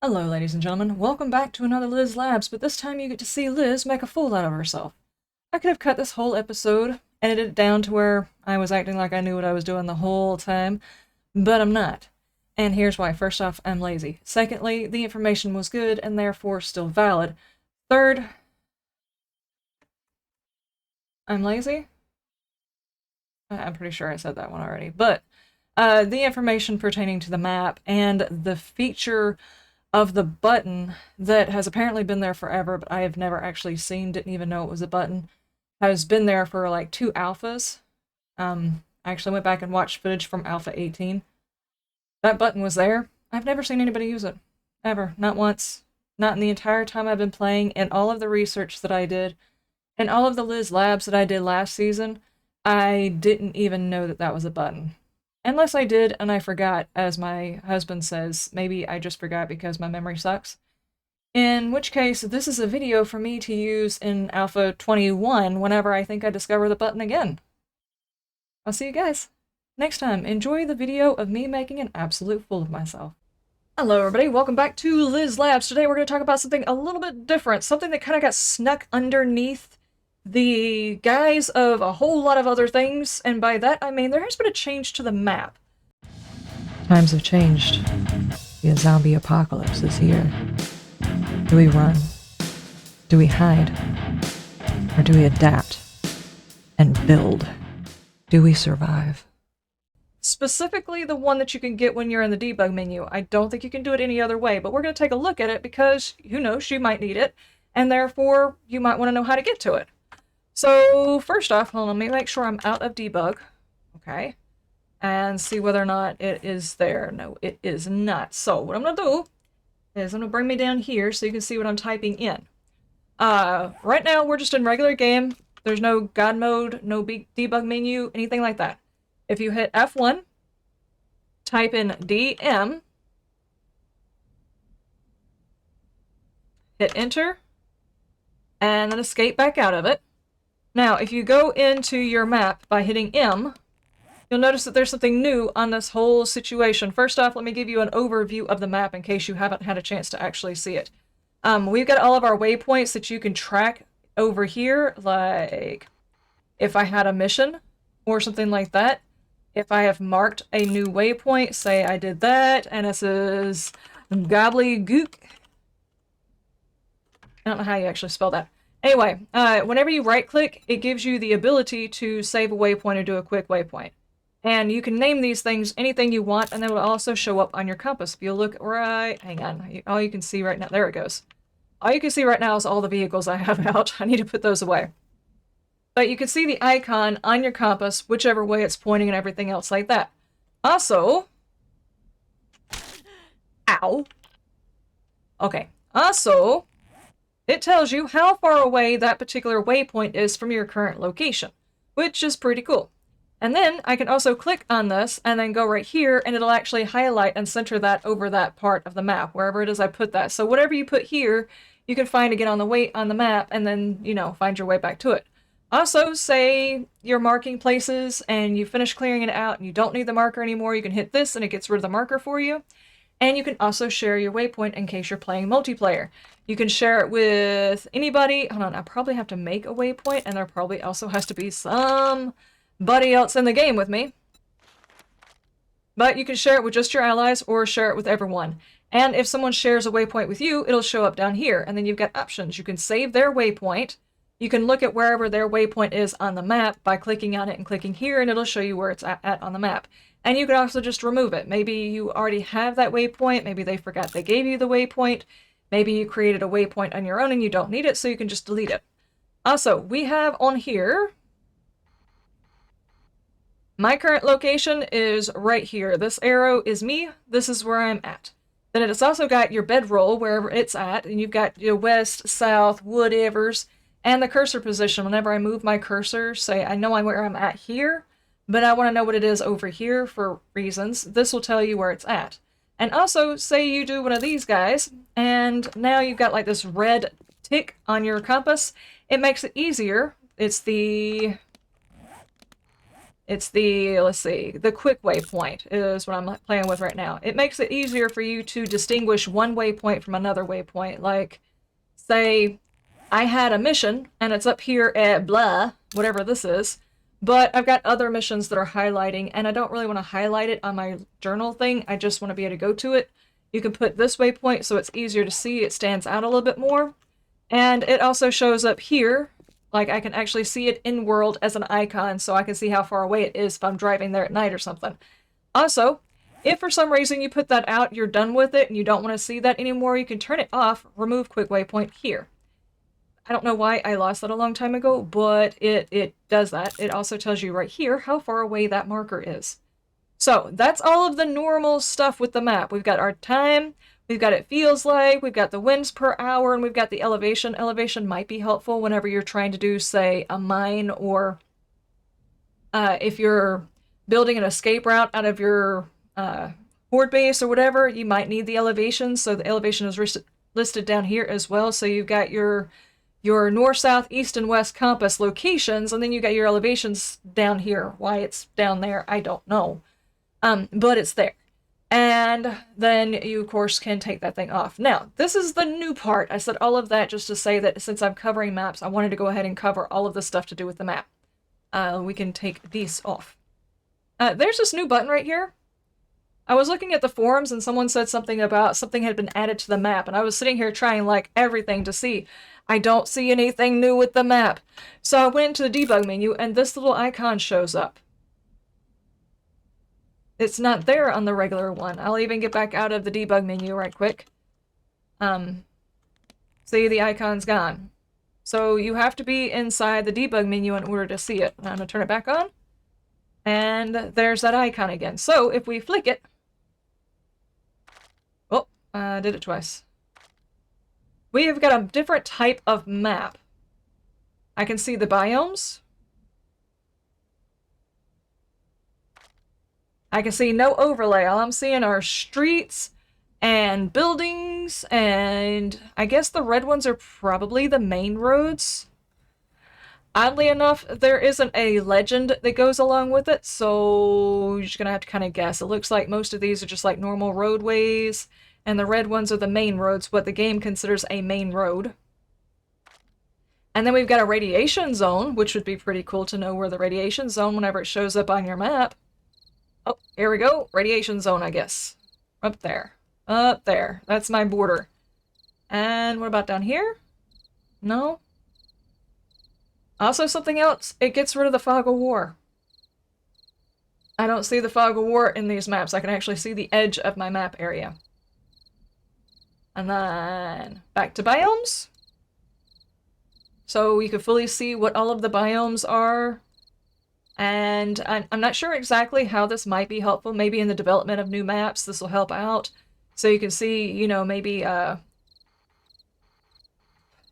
Hello, ladies and gentlemen. Welcome back to another Liz Labs, but this time you get to see Liz make a fool out of herself. I could have cut this whole episode, edited it down to where I was acting like I knew what I was doing the whole time, but I'm not. And here's why. First off, I'm lazy. Secondly, the information was good and therefore still valid. Third, I'm lazy? I'm pretty sure I said that one already. But the information pertaining to the map and the feature of the button that has apparently been there forever, but I have never actually seen, didn't even know it was a button, has been there for like 2 alphas. I actually went back and watched footage from Alpha 18. That button was there. I've never seen anybody use it. Ever. Not once. Not in the entire time I've been playing, and all of the research that I did, and all of the Liz Labs that I did last season, I didn't even know that that was a button. Unless I did and I forgot, as my husband says, maybe I just forgot because my memory sucks. In which case, this is a video for me to use in Alpha 21 whenever I think I discover the button again. I'll see you guys next time. Enjoy the video of me making an absolute fool of myself. Hello everybody, welcome back to Liz Labs. Today we're going to talk about something a little bit different, something that kind of got snuck underneath the guise of a whole lot of other things, and by that I mean there has been a change to the map. Times have changed. The zombie apocalypse is here. Do we run? Do we hide? Or do we adapt and build? Do we survive? Specifically the one that you can get when you're in the debug menu. I don't think you can do it any other way, but we're going to take a look at it because, who knows, you might need it, and therefore you might want to know how to get to it. So first off, let me make sure I'm out of debug, okay, and see whether or not it is there. No, it is not. So what I'm going to do is I'm going to bring me down here so you can see what I'm typing in. Right now we're just in regular game. There's no God mode, no debug menu, anything like that. If you hit F1, type in DM, hit enter, and then escape back out of it. Now, if you go into your map by hitting M, you'll notice that there's something new on this whole situation. First off, let me give you an overview of the map in case you haven't had a chance to actually see it. We've got all of our waypoints that you can track over here, like if I had a mission or something like that. If I have marked a new waypoint, say I did that, and this is gobbledygook. I don't know how you actually spell that. Anyway, whenever you right-click, it gives you the ability to save a waypoint or do a quick waypoint. And you can name these things anything you want, and they will also show up on your compass. If you look right... Hang on. All you can see right now... There it goes. All you can see right now is all the vehicles I have out. I need to put those away. But you can see the icon on your compass, whichever way it's pointing and everything else like that. Also... Ow! Okay. Also... it tells you how far away that particular waypoint is from your current location, which is pretty cool. And then I can also click on this and then go right here, and it'll actually highlight and center that over that part of the map, wherever it is I put that. So whatever you put here, you can find again on the map, and then, you know, find your way back to it. Also, say you're marking places and you finish clearing it out and you don't need the marker anymore, you can hit this and it gets rid of the marker for you. And you can also share your waypoint in case you're playing multiplayer. You can share it with anybody. Hold on, I probably have to make a waypoint, and there probably also has to be somebody else in the game with me. But you can share it with just your allies or share it with everyone. And if someone shares a waypoint with you, it'll show up down here. And then you've got options. You can save their waypoint. You can look at wherever their waypoint is on the map by clicking on it and clicking here, and it'll show you where it's at on the map. And you can also just remove it. Maybe you already have that waypoint. Maybe they forgot they gave you the waypoint. Maybe you created a waypoint on your own and you don't need it, so you can just delete it. Also, we have on here, my current location is right here. This arrow is me. This is where I'm at. Then it's also got your bedroll, wherever it's at, and you've got your west, south, whatevers, and the cursor position. Whenever I move my cursor, say I know where I'm at here, but I want to know what it is over here for reasons, this will tell you where it's at. And also, say you do one of these guys, and now you've got like this red tick on your compass. It makes it easier. It's the It's the, let's see, the quick waypoint is what I'm playing with right now. It makes it easier for you to distinguish one waypoint from another waypoint. Like, say, I had a mission, and it's up here at blah, whatever this is, but I've got other missions that are highlighting, and I don't really want to highlight it on my journal thing. I just want to be able to go to it. You can put this waypoint so it's easier to see. It stands out a little bit more. And it also shows up here. Like, I can actually see it in world as an icon, so I can see how far away it is if I'm driving there at night or something. Also, if for some reason you put that out, you're done with it, and you don't want to see that anymore, you can turn it off, remove quick waypoint here. I don't know why I lost that a long time ago, but it does that. It also tells you right here how far away that marker is. So that's all of the normal stuff with the map. We've got our time, we've got it feels like, we've got the winds per hour, and we've got the elevation. Elevation might be helpful whenever you're trying to do, say, a mine, or if you're building an escape route out of your horde base or whatever, you might need the elevation. So the elevation is listed down here as well. So you've got your north, south, east, and west compass locations, and then you got your elevations down here. Why it's down there, I don't know. But it's there. And then you, of course, can take that thing off. Now, this is the new part. I said all of that just to say that since I'm covering maps, I wanted to go ahead and cover all of the stuff to do with the map. We can take these off. There's this new button right here. I was looking at the forums and someone said something about something had been added to the map, and I was sitting here trying like everything to see. I don't see anything new with the map. So I went into the debug menu and this little icon shows up. It's not there on the regular one. I'll even get back out of the debug menu right quick. See, the icon's gone. So you have to be inside the debug menu in order to see it. I'm going to turn it back on. And there's that icon again. So if we flick it... Oh, I did it twice. We have got a different type of map. I can see the biomes. I can see no overlay. All I'm seeing are streets and buildings, and I guess the red ones are probably the main roads. Oddly enough, there isn't a legend that goes along with it, so you're just gonna have to kind of guess. It looks like most of these are just like normal roadways, and the red ones are the main roads, what the game considers a main road. And then we've got a radiation zone, which would be pretty cool to know where the radiation zone whenever it shows up on your map. Oh, here we go. Radiation zone, I guess. Up there. Up there. That's my border. And what about down here? No? Also something else. It gets rid of the fog of war. I don't see the fog of war in these maps. I can actually see the edge of my map area. And then back to biomes. So you can fully see what all of the biomes are. And I'm not sure exactly how this might be helpful. Maybe in the development of new maps, this will help out. So you can see, you know, maybe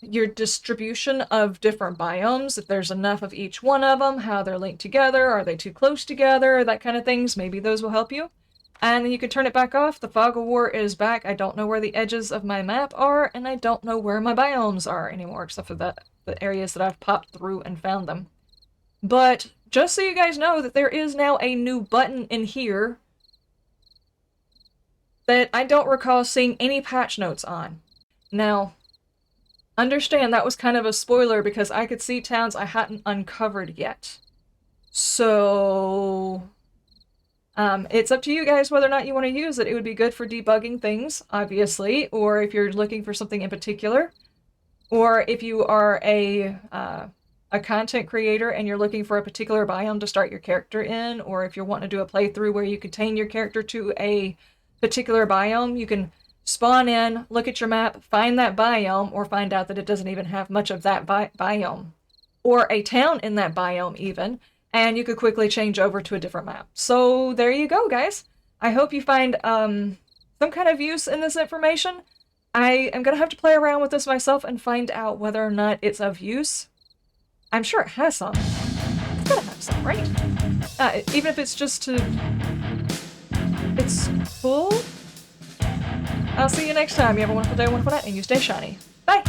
your distribution of different biomes, if there's enough of each one of them, how they're linked together, are they too close together, that kind of things. Maybe those will help you. And then you can turn it back off. The fog of war is back. I don't know where the edges of my map are, and I don't know where my biomes are anymore, except for the areas that I've popped through and found them. But just so you guys know that there is now a new button in here that I don't recall seeing any patch notes on. Now, understand that was kind of a spoiler because I could see towns I hadn't uncovered yet. So, it's up to you guys whether or not you want to use it. It would be good for debugging things, obviously, or if you're looking for something in particular, or if you are a content creator and you're looking for a particular biome to start your character in, or if you're wanting to do a playthrough where you contain your character to a particular biome, you can spawn in, look at your map, find that biome, or find out that it doesn't even have much of that biome, or a town in that biome even, and you could quickly change over to a different map. So there you go, guys. I hope you find some kind of use in this information. I am going to have to play around with this myself and find out whether or not it's of use. I'm sure it has some. It's gotta have some, right? Even if it's just to... It's cool. I'll see you next time. You have a wonderful day, wonderful night, and you stay shiny. Bye!